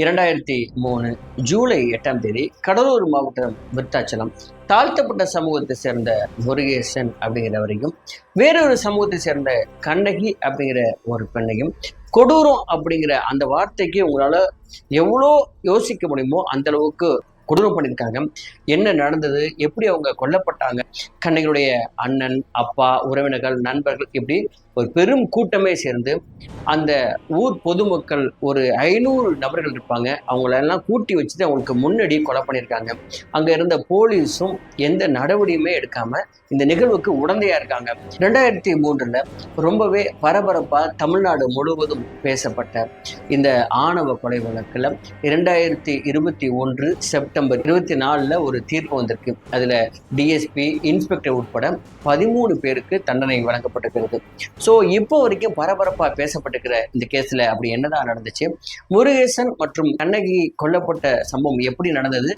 2003 ஜூலை 8ஆம் தேதி கடலூர் மாவட்டம் விருத்தாச்சலம் தாழ்த்தப்பட்ட சமூகத்தை சேர்ந்த முருகேசன் அப்படிங்கிறவரையும் வேறொரு சமூகத்தை சேர்ந்த கண்ணகி அப்படிங்கிற ஒரு பெண்ணையும் கொடூரம் அப்படிங்கிற அந்த வார்த்தைக்கு உங்களால எவ்வளோ யோசிக்க முடியுமோ அந்த அளவுக்கு கொடூரம் பண்ணியிருக்காங்க. என்ன நடந்தது, எப்படி அவங்க கொல்லப்பட்டாங்க, கண்ணகியுடைய அண்ணன், அப்பா, உறவினர்கள், நண்பர்கள், இப்படி ஒரு பெரும் கூட்டமே சேர்ந்து அந்த ஊர் பொதுமக்கள் ஒரு 500 நபர்கள் இருப்பாங்க, அவங்களெல்லாம் கூட்டி வச்சுட்டு அவங்களுக்கு முன்னாடி கொலை பண்ணியிருக்காங்க. அங்கே இருந்த போலீஸும் எந்த நடவடிக்கையுமே எடுக்காம இந்த நிகழ்வுக்கு உடந்தையா இருக்காங்க. 2003 ரொம்பவே பரபரப்பா தமிழ்நாடு முழுவதும் பேசப்பட்ட இந்த ஆணவ கொலை வழக்கில் 2021 செப்டம்பர் 24 ஒரு தீர்ப்பு வந்திருக்கு. அதுல டிஎஸ்பி, இன்ஸ்பெக்டர் உட்பட 13 பேருக்கு தண்டனை வழங்கப்பட்டிருக்கிறது. ஸோ இப்போ வரைக்கும் பரபரப்பாக பேசப்பட்டிருக்கிற இந்த கேஸில் அப்படி என்னதான் நடந்துச்சு, முருகேசன் மற்றும் கண்ணகி கொல்லப்பட்ட சம்பவம் எப்படி நடந்தது,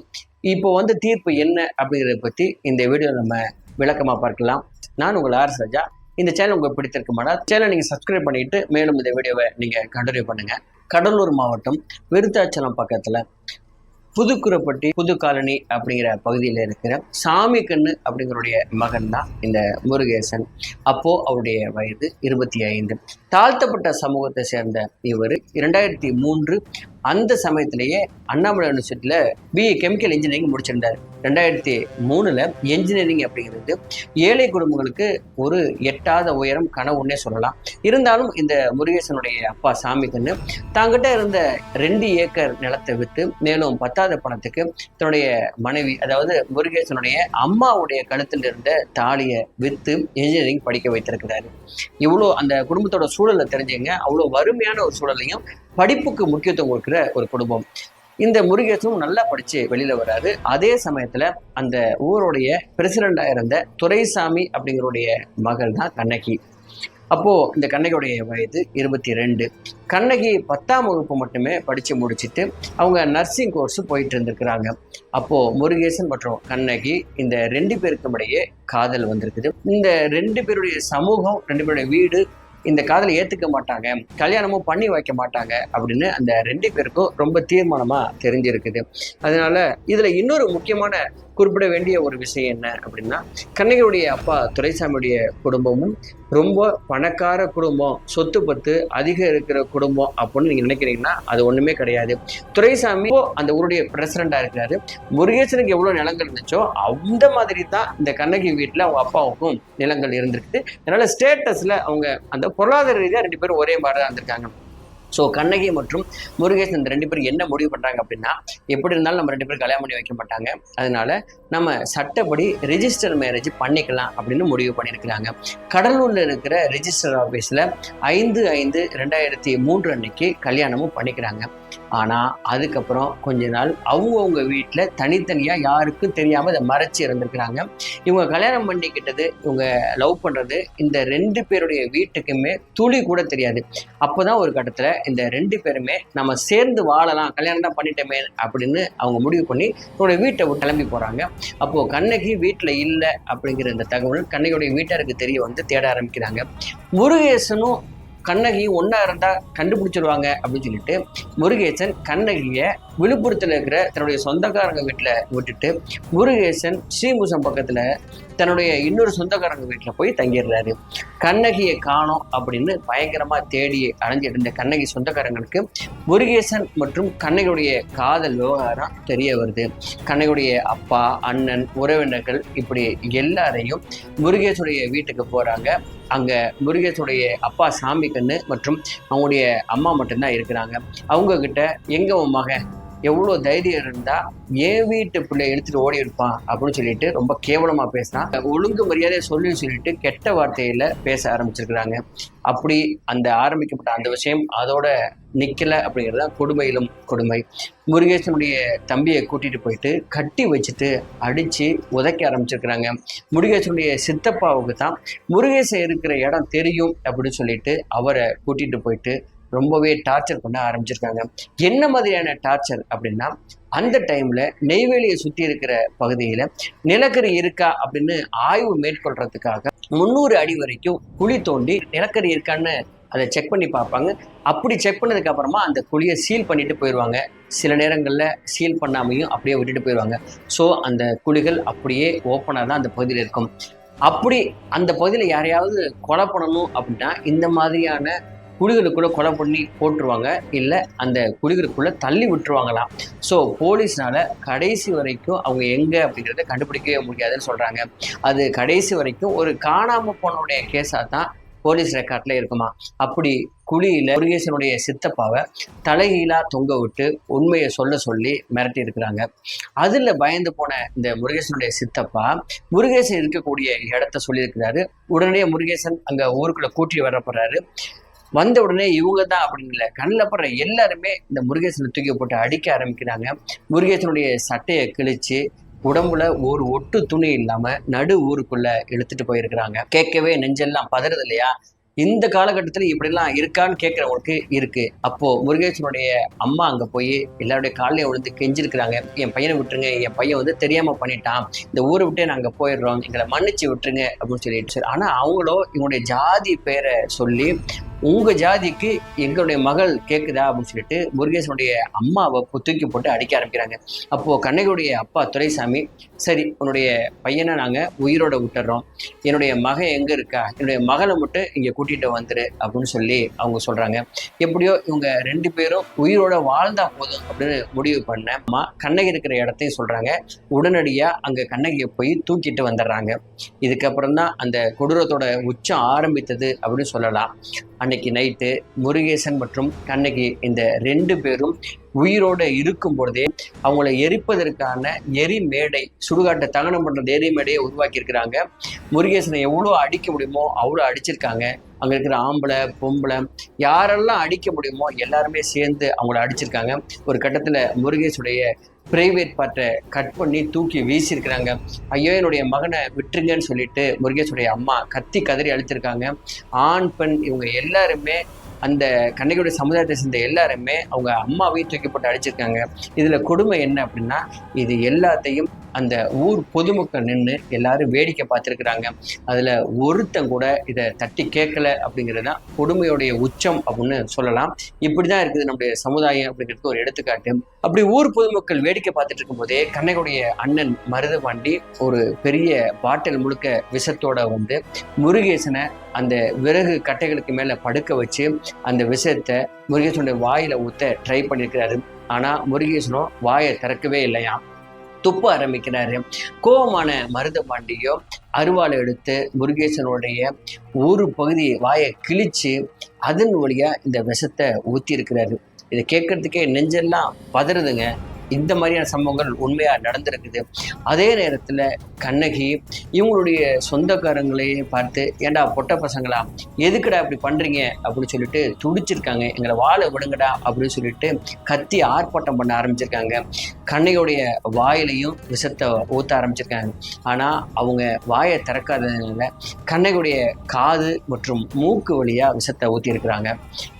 இப்போ தீர்ப்பு என்ன அப்படிங்கிறத பற்றி இந்த வீடியோ நம்ம விளக்கமாக பார்க்கலாம். நான் உங்கள் ஆர் ராஜா. இந்த சேனல் உங்களுக்கு பிடித்திருக்குமானா சேனல் நீங்கள் சப்ஸ்கிரைப் பண்ணிட்டு மேலும் இந்த வீடியோவை நீங்கள் கண்டினியூ பண்ணுங்க. கடலூர் மாவட்டம் விருத்தாச்சலம் பக்கத்தில் புதுக்குரப்பட்டி புது காலனி அப்படிங்கிற பகுதியில் இருக்கிற சாமி கண்ணு அப்படிங்கிறடைய மகன் தான் இந்த முருகேசன். அப்போ அவருடைய வயது 25. தாழ்த்தப்பட்ட சமூகத்தை சேர்ந்த இவர் 2003 அந்த சமயத்திலேயே அண்ணாமலை யூனிவர்சிட்டியில் பிஏ கெமிக்கல் இன்ஜினியரிங் முடிச்சிருந்தார். 2003 என்ஜினியரிங் அப்படிங்கிறது ஏழை குடும்பங்களுக்கு ஒரு எட்டாத உயரம் கனவுன்னே சொல்லலாம். இருந்தாலும் இந்த முருகேசனுடைய அப்பா சாமி கண்ணு தாங்கிட்ட இருந்த 2 ஏக்கர் நிலத்தை விற்று மேலும் 10வது பணத்துக்கு தன்னுடைய மனைவி, அதாவது முருகேசனுடைய அம்மாவுடைய கழுத்தில் இருந்த தாலியை விற்று இன்ஜினியரிங் படிக்க வைத்திருக்கிறாரு. இவ்வளோ அந்த குடும்பத்தோட சூழலை தெரிஞ்சுங்க, அவ்வளோ வறுமையான ஒரு சூழலையும் படிப்புக்கு முக்கியத்துவம் கொடுக்குற ஒரு குடும்பம். இந்த முருகேசனும் நல்லா படிச்சு வெளியில வராது. அதே சமயத்துல அந்த ஊருடைய பிரசிடண்டா இருந்த துரைசாமி அப்படிங்கிறோடைய மகள் தான் கண்ணகி. அப்போ இந்த கண்ணகியுடைய வயது 22. கண்ணகி 10ஆம் வகுப்பு மட்டுமே படிச்சு முடிச்சுட்டு அவங்க நர்சிங் கோர்ஸ் போயிட்டு இருந்திருக்கிறாங்க. அப்போ முருகேசன் மற்றும் கண்ணகி இந்த 2 பேருக்கும் இடையே காதல் வந்திருக்குது. இந்த 2 பேருடைய சமூகம், 2 பேருடைய வீடு இந்த காதலை ஏத்துக்க மாட்டாங்க, கல்யாணமும் பண்ணி வைக்க மாட்டாங்க அப்படின்னு அந்த 2 பேருக்கும் ரொம்ப தீர்மானமா தெரிஞ்சிருக்குது. அதனால இதுல இன்னொரு முக்கியமான குறிப்பிட வேண்டிய ஒரு விஷயம் என்ன அப்படின்னா, கண்ணகியுடைய அப்பா துரைசாமியுடைய குடும்பமும் ரொம்ப பணக்கார குடும்பம், சொத்து பத்து அதிகம் இருக்கிற குடும்பம் அப்படின்னு நீங்க நினைக்கிறீங்கன்னா அது ஒண்ணுமே கிடையாது. துரைசாமி அந்த ஊருடைய பிரசிடண்டா இருக்கிறாரு. முருகேசனுக்கு எவ்வளவு நிலங்கள் இருந்துச்சோ அந்த மாதிரி தான் இந்த கண்ணகி வீட்டுல அவங்க அப்பாவுக்கும் நிலங்கள் இருந்திருக்குது. அதனால ஸ்டேட்டஸ்ல அவங்க அந்த பொருளாதார ரீதியா 2 பேரும் ஒரே மாதிரி தான் இருந்திருக்காங்க. ஸோ கண்ணகி மற்றும் முருகேசன் இந்த 2 பேரும் என்ன முடிவு பண்ணுறாங்க அப்படின்னா, எப்படி இருந்தாலும் நம்ம 2 பேரும் கல்யாணம் பண்ணி வைக்க மாட்டாங்க, அதனால நம்ம சட்டப்படி ரிஜிஸ்டர் மேரேஜ் பண்ணிக்கலாம் அப்படின்னு முடிவு பண்ணியிருக்கிறாங்க. கடலூரில் இருக்கிற ரிஜிஸ்டர் ஆஃபீஸில் 5/5/2003 அன்னைக்கு கல்யாணமும் பண்ணிக்கிறாங்க. ஆனால் அதுக்கப்புறம் கொஞ்ச நாள் அவங்கவுங்க வீட்டில் தனித்தனியாக யாருக்கும் தெரியாமல் அதை மறைச்சி இருந்திருக்கிறாங்க. இவங்க கல்யாணம் பண்ணிக்கிட்டது, இவங்க லவ் பண்ணுறது இந்த 2 பேருடைய வீட்டுக்குமே துளி கூட தெரியாது. அப்போ தான் ஒரு கட்டத்தில் இந்த 2 பேருமே நம்ம சேர்ந்து வாழலாம், கல்யாணம் தான் பண்ணிட்டோமே அப்படின்னு அவங்க முடிவு பண்ணி இவங்களுடைய வீட்டை கிளம்பி போகிறாங்க. அப்போது கண்ணகி வீட்டில் இல்லை அப்படிங்கிற இந்த தகவல் கண்ணகியுடைய வீட்டாருக்கு தெரிய தேட ஆரம்பிக்கிறாங்க. முருகேசனும் கண்ணகி ஒன்றா இருந்தால் கண்டுபிடிச்சிருவாங்க அப்படின்னு சொல்லிட்டு முருகேசன் கண்ணகியை விழுப்புரத்தில் இருக்கிற தன்னுடைய சொந்தக்காரங்க வீட்டில் விட்டுட்டு முருகேசன் ஸ்ரீமுசம் பக்கத்தில் தன்னுடைய இன்னொரு சொந்தக்காரங்க வீட்டில் போய் தங்கிடுறாரு. கண்ணகியை காணோம் அப்படின்னு பயங்கரமாக தேடி அலைஞ்சிட்டு இருந்த கண்ணகி சொந்தக்காரங்களுக்கு முருகேசன் மற்றும் கண்ணகியுடைய காதல் விவகாரம் தெரிய வருது. கண்ணகியுடைய அப்பா, அண்ணன், உறவினர்கள் இப்படி எல்லாரையும் முருகேசனுடைய வீட்டுக்கு போகிறாங்க. அங்கே முருகேசனுடைய அப்பா சாமி கண்ணு மற்றும் அவங்களுடைய அம்மா மட்டும்தான் இருக்கிறாங்க. அவங்க கிட்ட எங்க உன் மகன், எவ்வளோ தைரியம் இருந்தா என் வீட்டு பிள்ளை எடுத்துட்டு ஓடி இருப்பான் அப்படின்னு சொல்லிட்டு ரொம்ப கேவலமா பேசினான். ஒழுங்கு மரியாதையை சொல்லிட்டு கெட்ட வார்த்தையில பேச ஆரம்பிச்சிருக்கிறாங்க. அப்படி அந்த ஆரம்பிக்கப்பட்ட அந்த விஷயம் அதோட நிக்கல அப்படிங்கிறது தான் கொடுமையிலும் கொடுமை. முருகேசனுடைய தம்பியை கூட்டிட்டு போயிட்டு கட்டி வச்சுட்டு அடிச்சு உதைக்க ஆரம்பிச்சிருக்கிறாங்க. முருகேசனுடைய சித்தப்பாவுக்கு தான் முருகேசன் இருக்கிற இடம் தெரியும் அப்படின்னு சொல்லிட்டு அவரை கூட்டிட்டு போயிட்டு ரொம்பவே டார்ச்சர் பண்ண ஆரம்பிச்சிருக்காங்க. என்ன மாதிரியான டார்ச்சர் அப்படின்னா, அந்த டைம்ல நெய்வேலியை சுற்றி இருக்கிற பகுதியில நிலக்கரி இருக்கா அப்படின்னு ஆய்வு மேற்கொள்றதுக்காக 300 அடி வரைக்கும் குழி தோண்டி நிலக்கரி இருக்கான்னு அதை செக் பண்ணி பார்ப்பாங்க. அப்படி செக் பண்ணதுக்கு அப்புறமா அந்த குழியை சீல் பண்ணிட்டு போயிடுவாங்க. சில நேரங்களில் சீல் பண்ணாமையும் அப்படியே விட்டுட்டு போயிடுவாங்க. ஸோ அந்த குழிகள் அப்படியே ஓப்பனாக தான் அந்த பகுதியில் இருக்கும். அப்படி அந்த பகுதியில் யாரையாவது கொலை பண்ணணும் அப்படின்னா இந்த மாதிரியான குழிகளுக்குள்ளே கொலை பண்ணி போட்டுருவாங்க, இல்லை அந்த குழிகளுக்குள்ளே தள்ளி விட்டுருவாங்களாம். ஸோ போலீஸ்னால கடைசி வரைக்கும் அவங்க எங்கே அப்படிங்கிறத கண்டுபிடிக்கவே முடியாதுன்னு சொல்கிறாங்க. அது கடைசி வரைக்கும் ஒரு காணாமல் போனவுடைய கேஸாக தான் போலீஸ் ரெக்கார்ட்ல இருக்குமா. அப்படி குழியில முருகேசனுடைய சித்தப்பாவை தலைகீழா தொங்க விட்டு உண்மையை சொல்லி மிரட்டி இருக்கிறாங்க. அதுல பயந்து போன இந்த முருகேசனுடைய சித்தப்பா முருகேசன் இருக்கக்கூடிய இடத்த சொல்லியிருக்கிறாரு. உடனே முருகேசன் அங்க ஊருக்குள்ள கூட்டி வரப்படுறாரு. வந்த உடனே இவங்க தான் அப்படிங்கல, கண்ணில் படுற எல்லாருமே இந்த முருகேசனை தூக்கி போட்டு அடிக்க ஆரம்பிக்கிறாங்க. முருகேசனுடைய சட்டையை கிழிச்சு உடம்புல ஒரு ஒட்டு துணி இல்லாம நடு ஊருக்குள்ள இழுத்துட்டு போயிருக்கிறாங்க. கேட்கவே நெஞ்செல்லாம் பதறது இல்லையா? இந்த காலகட்டத்தில் இப்படிலாம் இருக்கான்னு கேட்குறவங்களுக்கு இருக்கு. அப்போ முருகேசனுடைய அம்மா அங்கே போய் எல்லாருடைய காலையும் விழுந்து கெஞ்சிருக்கிறாங்க, என் பையனை விட்டுருங்க, என் பையன் வந்து தெரியாம பண்ணிட்டான், இந்த ஊரை விட்டே நாங்கள் போயிடுறோம், எங்களை மன்னிச்சு விட்டுருங்க அப்படின்னு சொல்லிட்டு. ஆனால் அவங்களோ இவங்களுடைய ஜாதி பேரை சொல்லி உங்க ஜாதிக்கு எங்களுடைய மகள் கேட்குதா அப்படின்னு சொல்லிட்டு முருகேசனுடைய அம்மாவை தூக்கி போட்டு அடிக்க ஆரம்பிக்கிறாங்க. அப்போ கண்ணகியுடைய அப்பா துரைசாமி, சரி உன்னுடைய பையனை நாங்கள் உயிரோட விட்டுறோம், என்னுடைய மகன் எங்கே இருக்கா, என்னுடைய மகளை மட்டும் இங்கே கூட்டிகிட்டு வந்துரு அப்படின்னு சொல்லி அவங்க சொல்கிறாங்க. எப்படியோ இவங்க 2 பேரும் உயிரோட வாழ்ந்தா போதும் அப்படின்னு முடிவு பண்ண அம்மா கண்ணகி இருக்கிற இடத்தையும் சொல்கிறாங்க. உடனடியாக அங்கே கண்ணகியை போய் தூக்கிட்டு வந்துடுறாங்க. இதுக்கப்புறம் தான் அந்த கொடூரத்தோட உச்சம் ஆரம்பித்தது அப்படின்னு சொல்லலாம். அன்னைக்கு நைட்டு முருகேசன் மற்றும் கண்ணகி இந்த 2 பேரும் உயிரோடு இருக்கும் பொழுதே அவங்கள எரிப்பதற்கான எரி மேடை, சுடுகாட்டை தகனம் பண்ணுறது எரி மேடையை உருவாக்கியிருக்கிறாங்க. முருகேசனை எவ்வளோ அடிக்க முடியுமோ அவ்வளோ அடிச்சிருக்காங்க. அங்கே இருக்கிற ஆம்பளை பொம்பளை யாரெல்லாம் அடிக்க முடியுமோ எல்லாருமே சேர்ந்து அவங்கள அடிச்சிருக்காங்க. ஒரு கட்டத்தில் முருகேசுடைய பிரைவேட் பார்ட்டை கட் பண்ணி தூக்கி வீசியிருக்கிறாங்க. ஐயோ என்னுடைய மகனை விட்டுருங்கன்னு சொல்லிட்டு முருகேசுடைய அம்மா கத்தி கதறி அழுத்திருக்காங்க. ஆண் பெண் இவங்க எல்லாருமே அந்த கண்ணகியுடைய சமுதாயத்தை சேர்ந்த எல்லாருமே அவங்க அம்மாவையும் தூக்கி போட்டு அடிச்சிருக்காங்க. இதில் கொடுமை என்ன அப்படின்னா, இது எல்லாத்தையும் அந்த ஊர் பொதுமக்கள் நின்று எல்லாரும் வேடிக்கை பார்த்துருக்குறாங்க. அதில் ஒருத்தன் கூட இதை தட்டி கேட்கல அப்படிங்கிறது தான் கொடுமையுடைய உச்சம் அப்படின்னு சொல்லலாம். இப்படி தான் இருக்குது நம்முடைய சமுதாயம் அப்படிங்கிறது ஒரு எடுத்துக்காட்டு. அப்படி ஊர் பொதுமக்கள் வேடிக்கை பார்த்துட்டு இருக்கும் போதே கண்ணகியுடைய அண்ணன் மருதபாண்டி ஒரு பெரிய பாட்டில் முழுக்க விஷத்தோட வந்து முருகேசனை அந்த விறகு கட்டைகளுக்கு மேலே படுக்க வச்சு அந்த விஷத்தை முருகேசனுடைய வாயில ஊத்த ட்ரை பண்ணியிருக்கிறாரு. ஆனால் முருகேசனும் வாயை திறக்கவே இல்லையா, துப்ப ஆரம்பிக்கிறாரு. கோபமான மருதபாண்டியோ அருவாளை எடுத்து முருகேசனுடைய ஒரு பகுதி வாயை கிழிச்சு அதன் வழியா இந்த விஷத்தை ஊற்றி இருக்கிறாரு. இதை கேட்கறதுக்கே நெஞ்செல்லாம் பதறுதுங்க. இந்த மாதிரியான சம்பவங்கள் உண்மையாக நடந்திருக்குது. அதே நேரத்தில் கண்ணகி இவங்களுடைய சொந்தக்காரங்களையே பார்த்து, ஏண்டா பொட்ட பசங்களா, எதுக்குடா இப்படி பண்ணுறீங்க அப்படின்னு சொல்லிட்டு துடிச்சிருக்காங்க. எங்களை வாழை விடுங்கடா அப்படின்னு சொல்லிட்டு கத்தி ஆர்ப்பாட்டம் பண்ண ஆரம்பிச்சிருக்காங்க. கண்ணகியுடைய வாயிலையும் விஷத்தை ஊற்ற ஆரம்பிச்சிருக்காங்க. ஆனால் அவங்க வாயை திறக்காததுனால கண்ணகியுடைய காது மற்றும் மூக்கு வழியாக விஷத்தை ஊற்றிருக்கிறாங்க.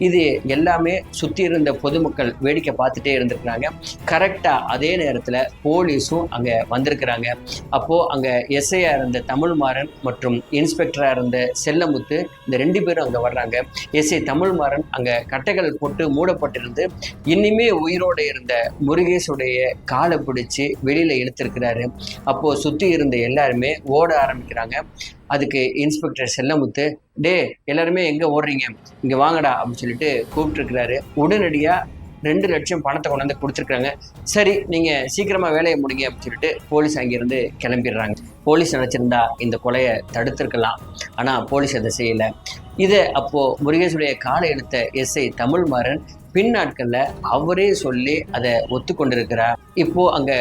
இது எல்லாமே சுற்றி இருந்த பொதுமக்கள் வேடிக்கை பார்த்துட்டே இருந்திருக்கிறாங்க. கரெக்டாக அதே நேரத்தில் போலீஸும் அங்கே வந்திருக்கிறாங்க. அப்போது அங்கே எஸ்ஐயா இருந்த தமிழ்மாறன் மற்றும் இன்ஸ்பெக்டராக இருந்த செல்லமுத்து இந்த 2 பேரும் அங்கே வர்றாங்க. எஸ்ஐ தமிழ்மாறன் அங்கே கட்டைகள் போட்டு மூடப்பட்டிருந்து இன்னுமே உயிரோடு இருந்த முருகேசுடைய காலை பிடிச்சி வெளியில் இழுத்திருக்கிறாரு. அப்போது சுற்றி இருந்த எல்லாருமே ஓட ஆரம்பிக்கிறாங்க. அதுக்கு இன்ஸ்பெக்டர் செல்லமுத்து, டே எல்லாருமே எங்கே ஓடுறீங்க, இங்கே வாங்கடா அப்படின்னு சொல்லிட்டு கூப்பிட்டுருக்கிறாரு. உடனடியாக 2 லட்சம் பணத்தை கொண்டாந்து கொடுத்துருக்குறாங்க. சரி நீங்கள் சீக்கிரமாக வேலையை முடிங்க அப்படின்னு சொல்லிட்டு போலீஸ் அங்கேருந்து கிளம்பிடுறாங்க. போலீஸ் நினச்சிருந்தா இந்த கொலையை தடுத்திருக்கலாம், ஆனால் போலீஸ் அதை செய்யலை. இதை அப்போது முருகேசுடைய காலை எடுத்த எஸ்ஐ தமிழ்மாறன் பின்னாட்களில் அவரே சொல்லி அதை ஒத்துக்கொண்டிருக்கிறார். இப்போது அங்கே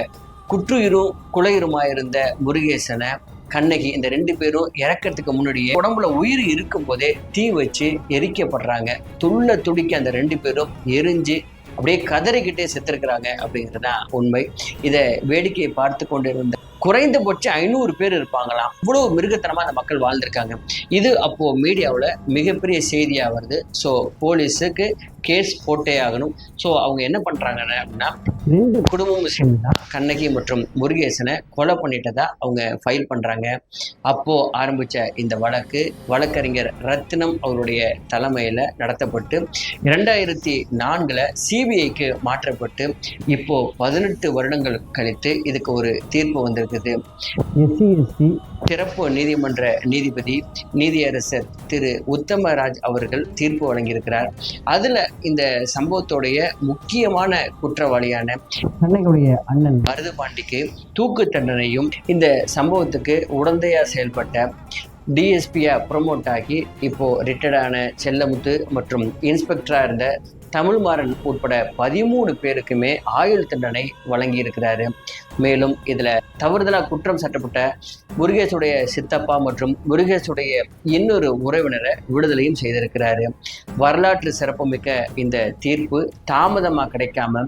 குற்றுயிரும் குலையுருமாயிருந்த முருகேசனை கண்ணகி இந்த 2 பேரும் இறக்கிறதுக்கு முன்னாடியே உடம்புல உயிர் இருக்கும் போதே தீ வச்சு எரிக்கப்படுறாங்க. துள்ள துடிக்க அந்த 2 பேரும் எரிஞ்சு அப்படியே கதறிக்கிட்டே செத்துருக்கிறாங்க அப்படிங்கிறது தான் உண்மை. இதை வேடிக்கையை பார்த்து கொண்டிருந்த குறைந்தபட்சம் 500 பேர் இருப்பாங்களாம். இவ்வளவு மிருகத்தனமாக அந்த மக்கள் வாழ்ந்திருக்காங்க. இது அப்போது மீடியாவில் மிகப்பெரிய செய்தியாக வருது. ஸோ போலீஸுக்கு கேஸ் போட்டே ஆகணும். ஸோ அவங்க என்ன பண்ணுறாங்கன்னா அப்படின்னா 2 குடும்பமும் சேர்ந்து தான் கண்ணகி மற்றும் முருகேசனை கொலை பண்ணிட்டதா அவங்க ஃபைல் பண்ணுறாங்க. அப்போது ஆரம்பித்த இந்த வழக்கறிஞர் ரத்தினம் அவருடைய தலைமையில் நடத்தப்பட்டு 2004 சிபிஐக்கு மாற்றப்பட்டு இப்போது 18 வருடங்கள் கழித்து இதுக்கு ஒரு தீர்ப்பு வந்திருக்குது. SC/ST சிறப்பு நீதிமன்ற நீதிபதி நீதியரசர் திரு உத்தமராஜ் அவர்கள் தீர்ப்பு வழங்கியிருக்கிறார். அதில் இந்த சம்பவத்துடைய முக்கியமான குற்றவாளியான கண்ணகியுடைய அண்ணன் மருதுபாண்டிக்கு தூக்கு தண்டனையும், இந்த சம்பவத்துக்கு உடந்தையா செயல்பட்ட டிஎஸ்பியா ப்ரொமோட் ஆகி இப்போ ரிட்டையர்டான செல்லமுத்து மற்றும் இன்ஸ்பெக்டரா இருந்த தமிழ்மாறன் உட்பட 13 பேருக்குமே ஆயுள் தண்டனை வழங்கியிருக்கிறாரு. மேலும் இதில் தவறுதலாக குற்றம் சாட்டப்பட்ட முருகேசுடைய சித்தப்பா மற்றும் முருகேசுடைய இன்னொரு உறவினரை விடுதலையும் செய்திருக்கிறாரு. வரலாற்று சிறப்புமிக்க இந்த தீர்ப்பு தாமதமாக கிடைக்காம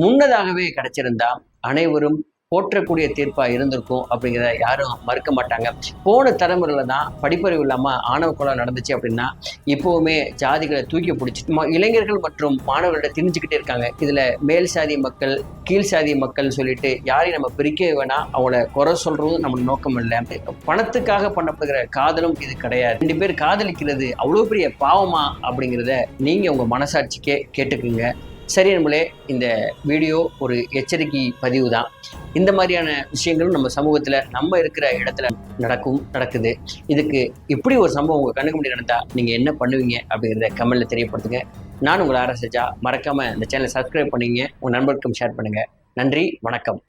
முன்னதாகவே கிடைச்சிருந்தா அனைவரும் போற்றக்கூடிய தீர்ப்பாக இருந்திருக்கும் அப்படிங்கிறத யாரும் மறுக்க மாட்டாங்க. போன தலைமுறையில் தான் படிப்பறிவு இல்லாமல் ஆணவ கொலை நடந்துச்சு அப்படின்னா இப்போவுமே ஜாதிகளை தூக்கி பிடிச்சி இளைஞர்கள் மற்றும் மாணவர்கள்ட்ட திணிச்சுக்கிட்டே இருக்காங்க. இதில் மேல் சாதி மக்கள் கீழ் சாதி மக்கள் சொல்லிட்டு யாரையும் நம்ம பிரிக்க வேணாம், அவங்கள குறை சொல்கிறதும் நம்மளுக்கு நோக்கம் இல்லை. பணத்துக்காக பண்ணப்படுகிற காதலும் இது கிடையாது. 2 பேர் காதலிக்கிறது அவ்வளோ பெரிய பாவமா அப்படிங்கிறத நீங்கள் உங்கள் மனசாட்சிக்கே கேட்டுக்குங்க. சரி நம்மளே, இந்த வீடியோ ஒரு எச்சரிக்கை பதிவு தான். இந்த மாதிரியான விஷயங்களும் நம்ம சமூகத்தில் நம்ம இருக்கிற இடத்துல நடக்குது. இதுக்கு இப்படி ஒரு சம்பவம் உங்கள் கண்ணுக்கு முன்னாடி நடந்தால் நீங்கள் என்ன பண்ணுவீங்க அப்படிங்கிறத கமெண்ட்டில் தெரியப்படுத்துங்க. நான் உங்களை ஆரம்பிச்சா மறக்காமல் இந்த சேனலை சப்ஸ்கிரைப் பண்ணிங்க, உங்கள் நண்பர்களுக்கும் ஷேர் பண்ணுங்கள். நன்றி, வணக்கம்.